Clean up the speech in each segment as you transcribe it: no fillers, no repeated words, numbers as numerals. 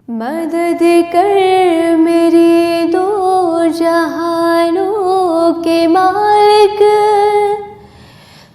मदद कर मेरे दो जहानों के मालिक,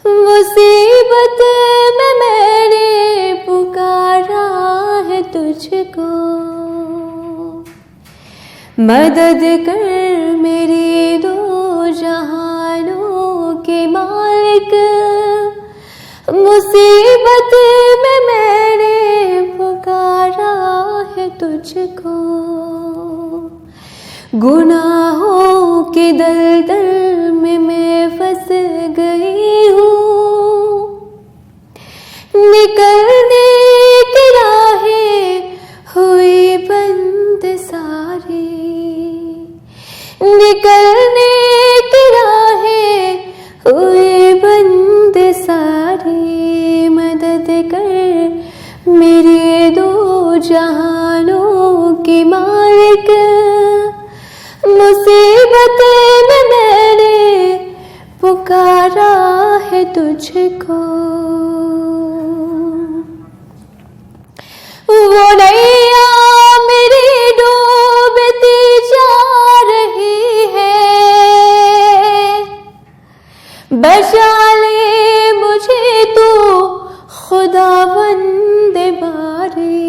मुसीबत में मैंने पुकारा है तुझको। मदद कर मेरे दो जहानों के मालिक, मुसीबत में मैंने पुकारा है तुझको। गुनाहों के दलदल में मैं फंस गई हूँ, निकलने की राहें हुई बंद सारी, निकलने की राहें हुई बंद सारी। मदद कर मेरे दो जहानों के मालिक, मुसीबत में मैंने पुकारा है तुझको। वो नैया मेरी डूबती जा रही है, बचा ले मुझे तू खुदावंद बारी।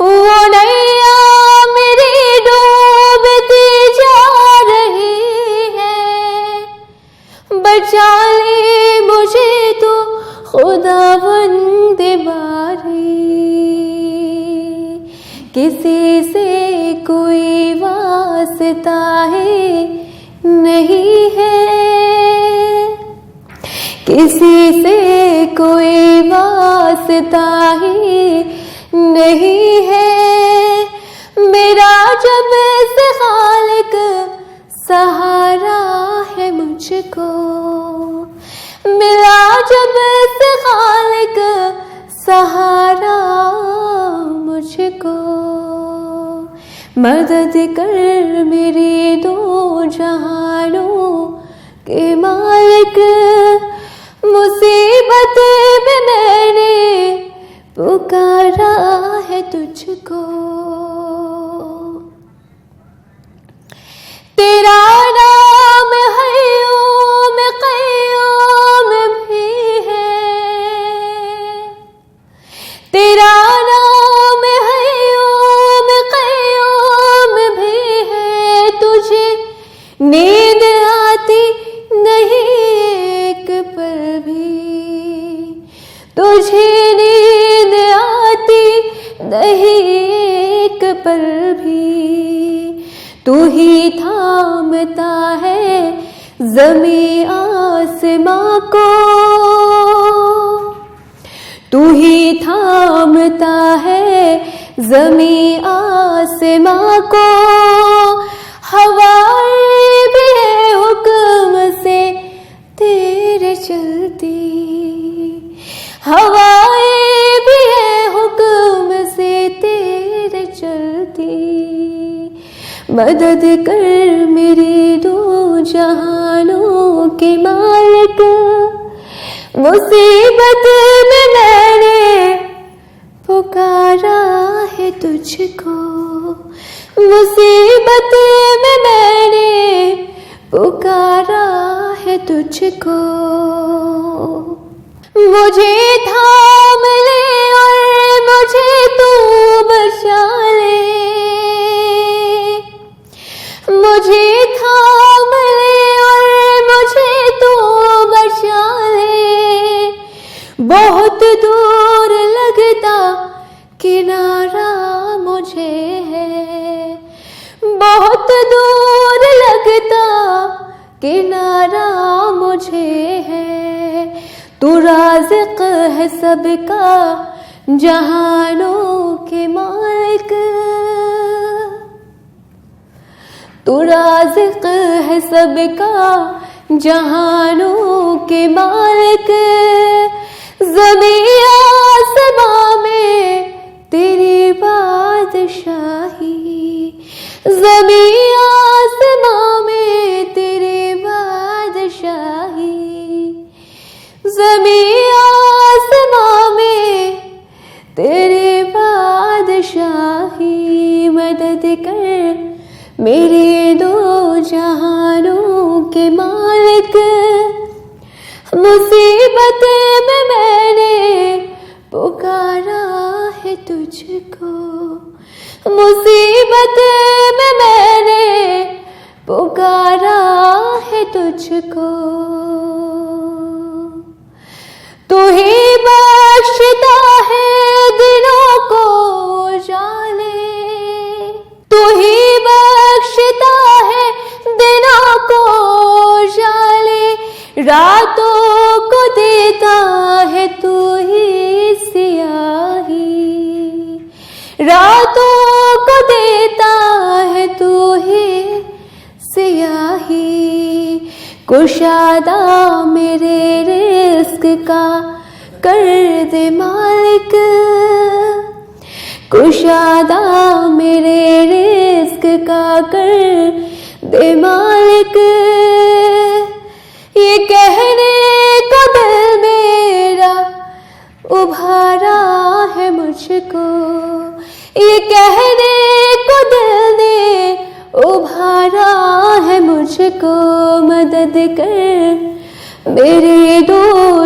वो नैया मेरी डूबती जा रही है, बचा ले मुझे तू खुदावंद बारी। किसी से कोई वास्ता है नहीं है, किसी से कोई वास्ता ही नहीं है। मेरा जब से खालिक सहारा है मुझको, मिला जब से खालिक सहारा मुझको। मदद कर मेरे दो जहानों के मालिक, मुसीबत में मैंने पुकारा है तुझको। तेरा नाम हय्यूम क़य्यूम भी है, तेरा नाम हय्यूम क़य्यूम भी है। तुझे नींद आती नहीं एक पल भी, तुझे नींद आती नहीं एक पल भी। तू ही थामता है ज़मीं आसमां को, तू ही थामता है ज़मीं आसमां को। हवाएं भी है हुक्म से तेरे चलती, हवाएं भी है हुक्म से तेरे चलती। मदद कर मेरे दो जहानों के मालिक, मुसीबत में मैंने पुकारा है तुझको। मुसीबत में मैंने पुकारा है तुझको। मुझे थाम ले और मुझे तू बचा ले, मुझे थाम ले और मुझे तू बचा ले। बहुत दूर लगता किनारा मुझे है, बहुत दूर लगता किनारा मुझे है। तू राज़िक़ है सबका जहानों के मालिक, तू राज़िक़ है सबका जहानों के मालिक। ज़मीं आसमां में तेरी बादशाही, ज़मीं आसमां में तेरी बादशाही। ज़मीं आसमां में तेरी बादशाही। कर मेरे दो जहानों के मालिक। मुसीबत में मैंने पुकारा है तुझको, मुसीबत में मैंने पुकारा है तुझको। तू ही बख्शता है दिनों को उजाले, तू ही बख्शता है दिनों को उजाले। रातों को देता है तू ही सियाही, रातों को देता है तू ही सियाही। कुशादा मेरे रिस्क का कर दे मालिक, कुशादा मेरे रिस्क का कर दे मालिक। ये कहने को दिल मेरा उभारा है मुझको, ये कहने को दिल ने उभारा है मुझको। मदद कर मेरे दो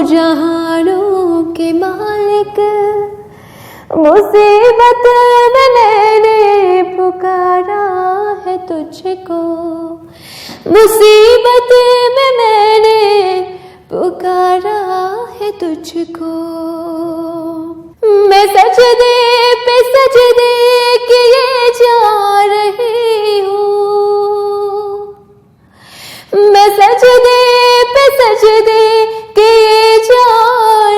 जहानों के मालिक। मुसीबत में मैंने पुकारा है तुझको, मुसीबत में मैंने पुकारा है तुझको। मैं सजदे पे सजदे किए जा रही हूँ, मैं सजदे पे सजदे किए जा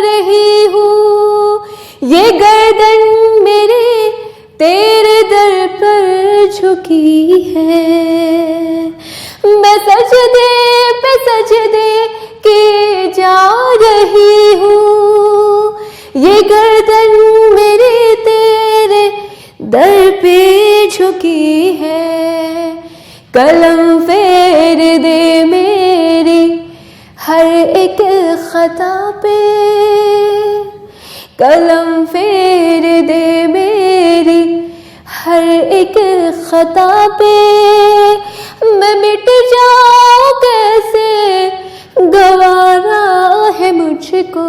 रही हूँ। ये गर्दन मेरी तेरे दर पर झुकी है, मैं सजदे पे सजदे किए जा रही हूँ। ये गर्दन मेरी तेरे दर पे झुकी है। कलम फेर दे मेरी हर एक खता पे, कलम फेर दे मेरी हर एक खता पे। मैं मिट जाऊं कैसे गवारा है मुझको,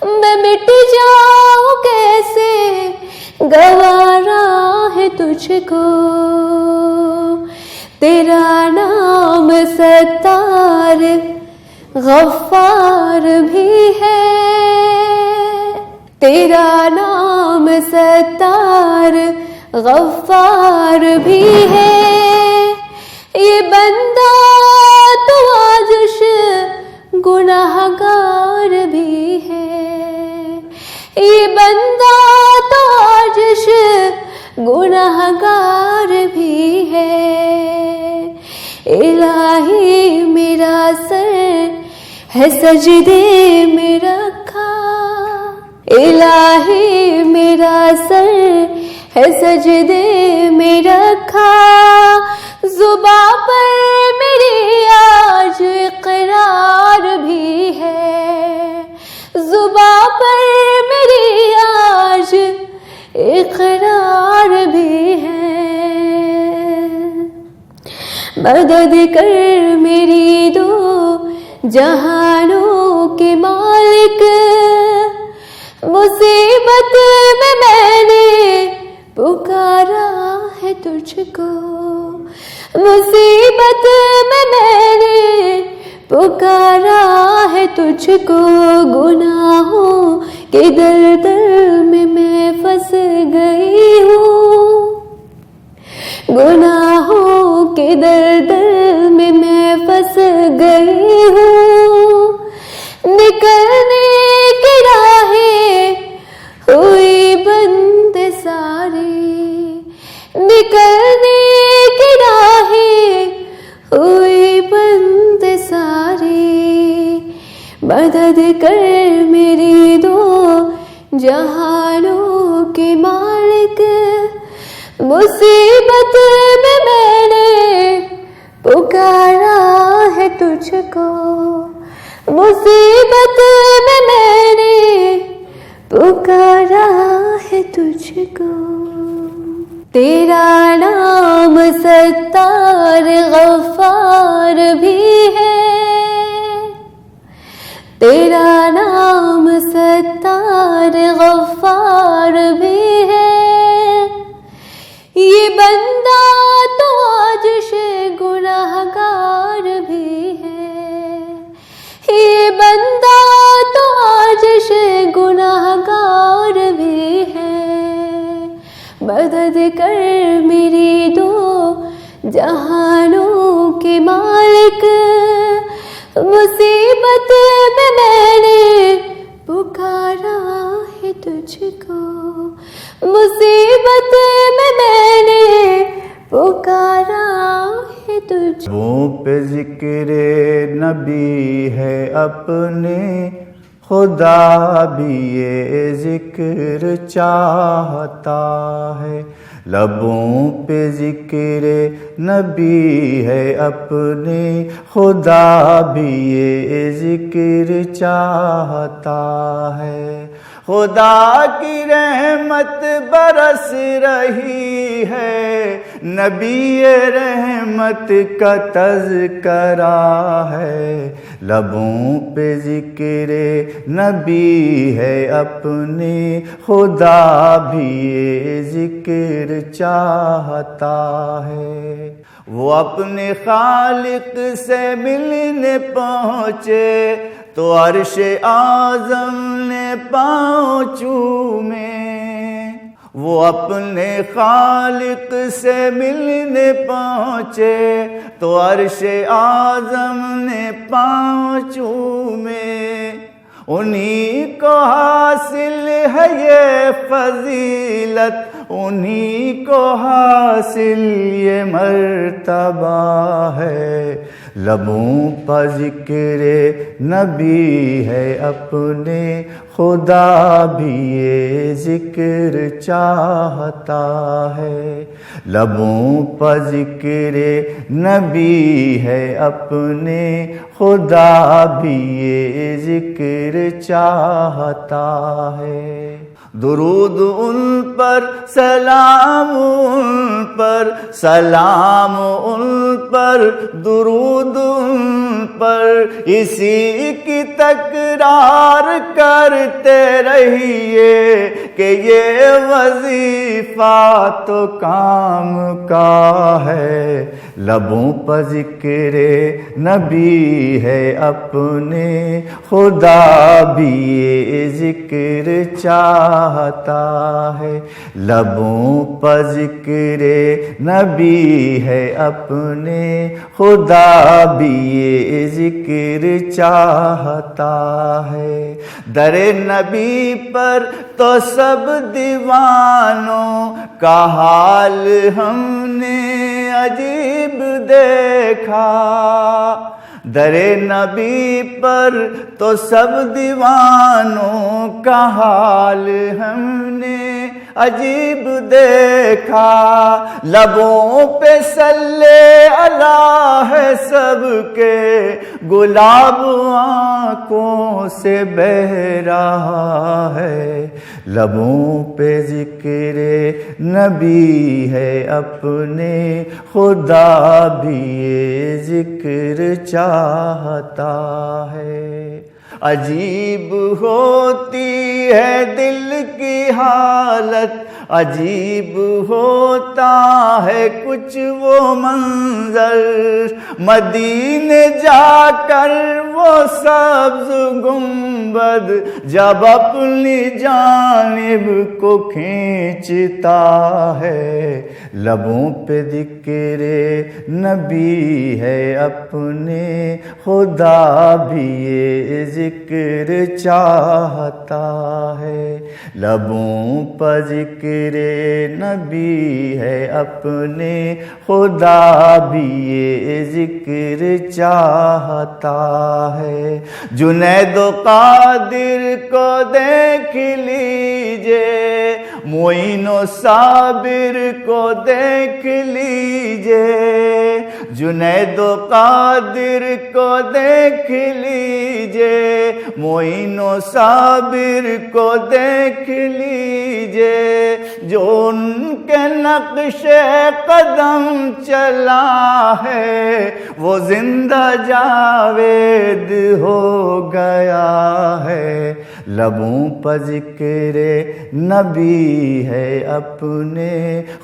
मैं मिट जाऊं कैसे गवारा है तुझको। तेरा नाम सत्तार गफ्फार भी है, तेरा नाम सत्तार गफ्फार भी है। ये बंदा तो आजुश गुनाहगार भी है, ये बंदा तो आजुश गुनाहगार भी है। इलाही मेरा सर है सजदे में रखा, इलाही मेरा सर है सजदे में रखा। जुबां पर मेरी आज इकरार भी है, जुबां पर मेरी आज इकरार भी है। मदद कर मेरी दो जहानों के मालिक। मुसीबत में मैंने पुकारा है तुझको, मुसीबत में मैंने पुकारा है तुझको। गुनाहों के दलदल में मैं फंस गई हूँ, गुनाहों के दलदल में मैं फंस गई हूँ। निकलने की राहें हुई बंद सारी, निकलने की राहें हुई बंद सारी। मदद कर मेरी दो जहानों के मालिक। मुसीबत में मैंने पुकारा है तुझको, मुसीबत में मैंने पुकारा है तुझको। तेरा नाम सत्तार गफ्फार भी है, तेरा नाम सत्तार गफ्फार भी है। ये बंदा तो आज से गुनाहगार भी है, ये बंदा तो आज से गुनाहगार भी है। मदद कर मेरी दो जहानों के मालिक, मुसीबत में मैंने पुकारा है तुझको, मुसीबत में मैंने पुकारा है तुझको। वो पे जिक्र नबी है अपने, खुदा भी ये जिक्र चाहता है। लबों पे जिक्र नबी है अपने, खुदा भी ये जिक्र चाहता है। खुदा की रहमत बरस रही है, नबी रहमत का तज़किरा है। लबों पे जिक्र नबी है अपने, खुदा भी ये जिक्र चाहता है। वो अपने खालिक से मिलने पहुँचे तो अर्श आज़म ने पाँव चूमे। वो अपने खालिक से मिलने पहुँचे तो अर्श आज़म ने पाँव चूमे। उन्हीं को हासिल है ये फजीलत, उन्हीं को हासिल ये मर्तबा है। लबों पर जिक्र नबी है अपने, खुदा भी ये जिक्र चाहता है। लबों पर जिक्र नबी है अपने, खुदा भी ये जिक्र चाहता है। दुरूद उन पर सलाम उन पर, सलाम उन पर दुरूद उन पर, इसी की तकरार करते रहिए कि ये वजीफा तो काम का है। लबों पर जिक्र नबी है अपने, खुदा भी ये जिक्र चाहता है। लबों पर जिक्र नबी है अपने, खुदा भी ये जिक्र चाहता है। दरे नबी पर तो सब दीवानों का हाल हमने अजीब देखा। दरे नबी पर तो सब दीवानों का हाल हमने अजीब देखा। लबों पे सल्ले अला है सबके, गुलाब आँखों से बह रहा है। लबों पे जिक्र नबी है अपने, खुदा भी ये जिक्र चाहता है। अजीब होती है दिल की हालत, अजीब होता है कुछ वो मंजर। मदीने जाकर वो सब्ज़ गुंबद जब अपनी जानिब को खींचता है। लबों पे जिक्र नबी है अपने, खुदा भी ये जिक्र चाहता है। लबों पर जिक्र नबी है अपने, खुदा भी ये जिक्र चाहता है। जुनैद कादिर को देख लीजिए, मोइनो साबिर को देख लीजिए, जुनैदो कादिर को देख लीजिए, मोइनो साबिर को देख लीजिए, जो उनके नक्शे कदम चला है वो जिंदा जावेद हो गया है। लबों पर जिक्रे नबी है अपने,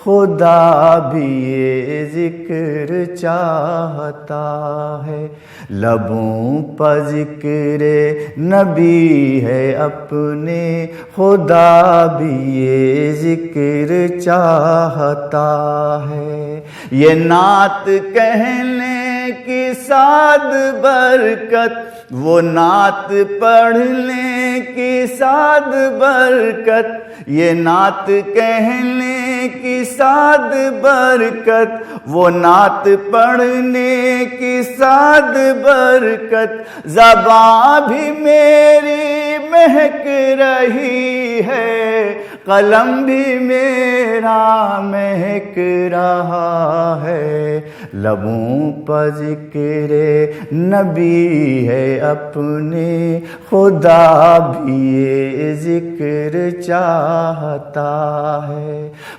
खुदा भी ये जिक्र चाहता है। लबों पर जिक्रे नबी है अपने, खुदा भी ये जिक्र चाहता है। ये नात कहने की साद बरकत, वो नात पढ़ने की साद बरकत, ये नात कहने की साद बरकत, वो नात पढ़ने की साद बरकत। ज़बां भी मेरी महक रही है, कलम भी मेरा महक रहा है। लबों पर जिक्रे नबी है अपने, खुदा भी ये जिक्र चाहता है।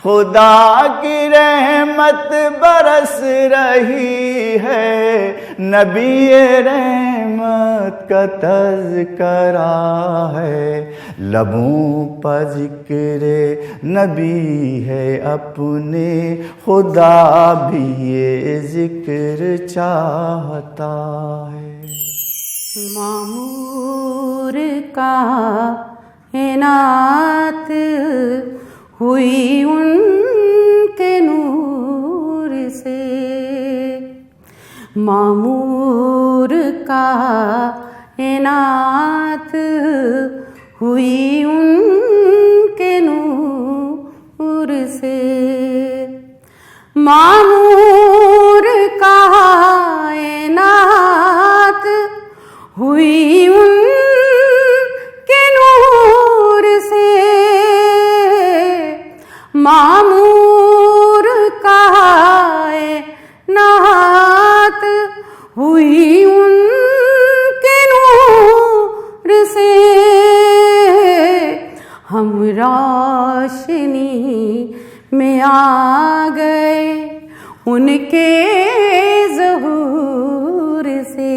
खुदा की रहमत बरस रही है, नबी रहमत का तज़किरा है। लबों पर जिक्रे नबी है अपने, खुदा भी ये जिक्र चाहता है। मामूर का इनात हुई उनके नूर से, मामूर का इनात हुई उनके नूर से। मामूर का इनात हुई उनके नूर से, मामूर का इनात हुई उनके नूर से। हम रोशनी में आ गए उनके ज़हूर से,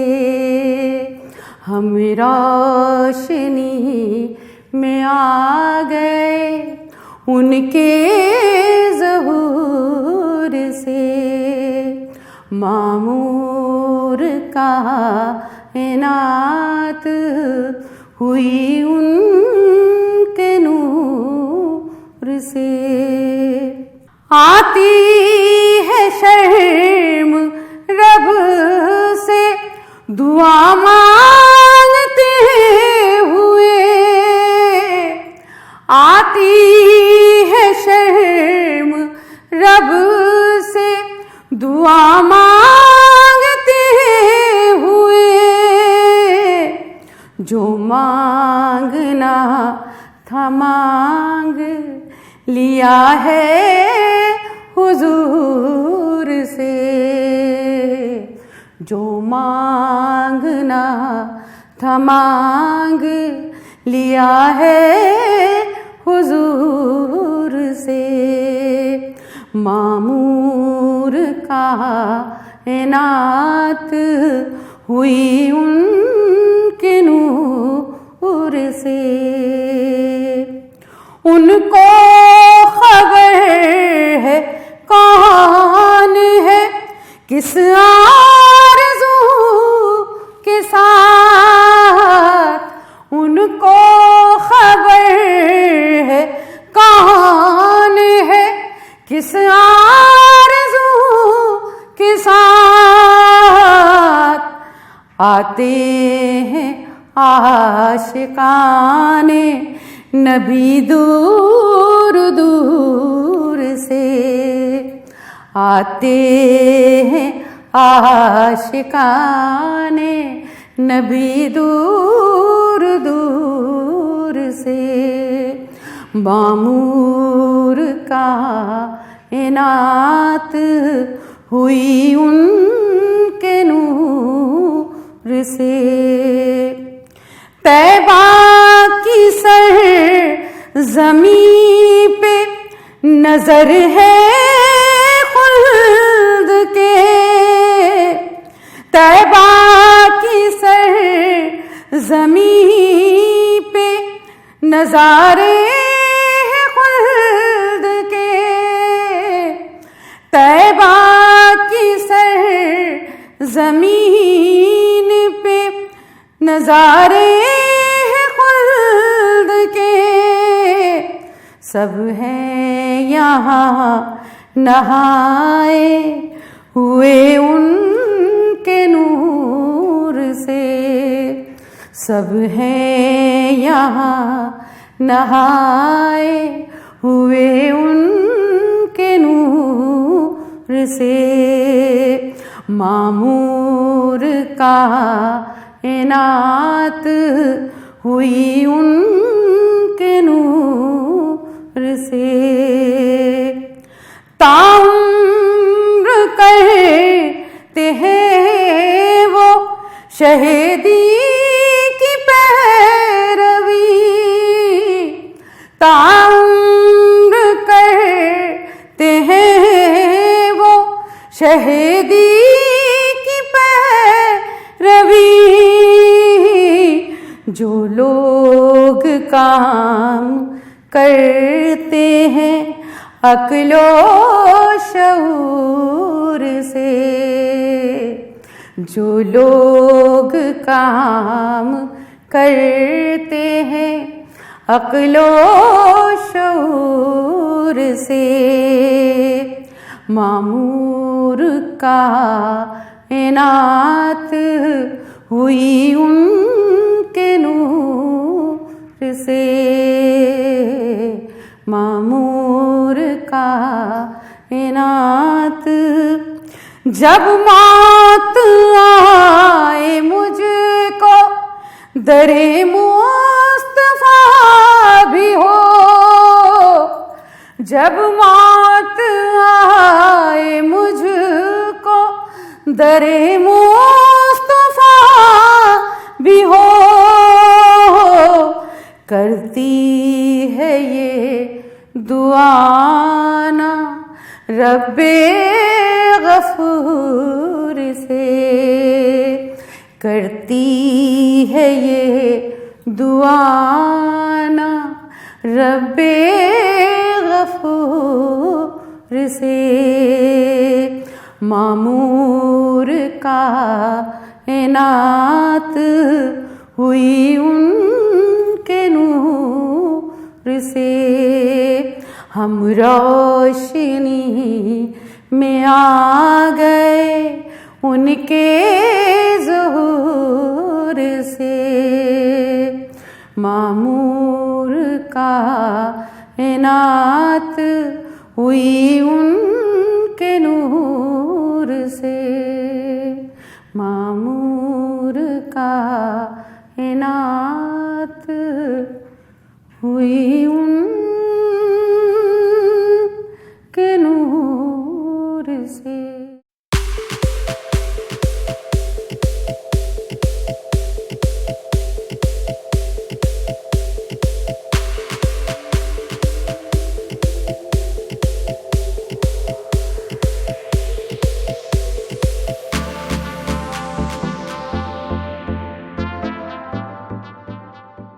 हम रोशनी में आ गए उनके ज़हूर से। मामूर का इनात हुई उनके नूर से। आती है शर्म रब से दुआ मांगते हुए, आती है शर्म रब से दुआ मांगते हुए। जो मांगना था मांग लिया है हुजूर से, जो मांगना था मांग लिया है हुजूर से। मामूर का इनात हुई उनके नूर से। उनको खबर है कौन है किस आरज़ू के साथ, उनको खबर है कौन है किस आरज़ू के साथ। आते हैं आशिकाने नबी दूर दूर से, आते हैं आशिकाने नबी दूर दूर से। मामूर का इनात हुई उनके नूर से। तैबा की सर ज़मीं पे नजर है खुल्द के, तैबा की सर ज़मीं पे नजारे हैं खुल्द के, तैबा की सर ज़मीन पे नजारे हैं खुल्द के। सब हैं यहाँ नहाए हुए उनके नूर से, सब हैं यहाँ नहाए हुए उनके नूर से। मामूर का इनात हुई उनके नूर से। ताउम्र कहते हैं वो शहीदी की पैरवी, ताउम्र कहते हैं वो शहीदी की पैरवी। जो लोग काम करते हैं अक्लो शऊर से, जो लोग काम करते हैं अक्लो शऊर से। मामूर का इनात हुई उनके नूर से, मामूर का इनात। जब मौत आए मुझको दरे मुस्तफा भी हो, जब मौत आए मुझको दरे मुस्तफा भी हो, करती है ये दुआना रब्बे गफूर से, करती है ये दुआना रब्बे गफूर से। मामूर का इनात हुई उनके नूर से। हम रोशनी में आ गए उनके ज़ुहूर से। मामूर का इनात हुई उनके नूर से, मामूर का इनात हुई उन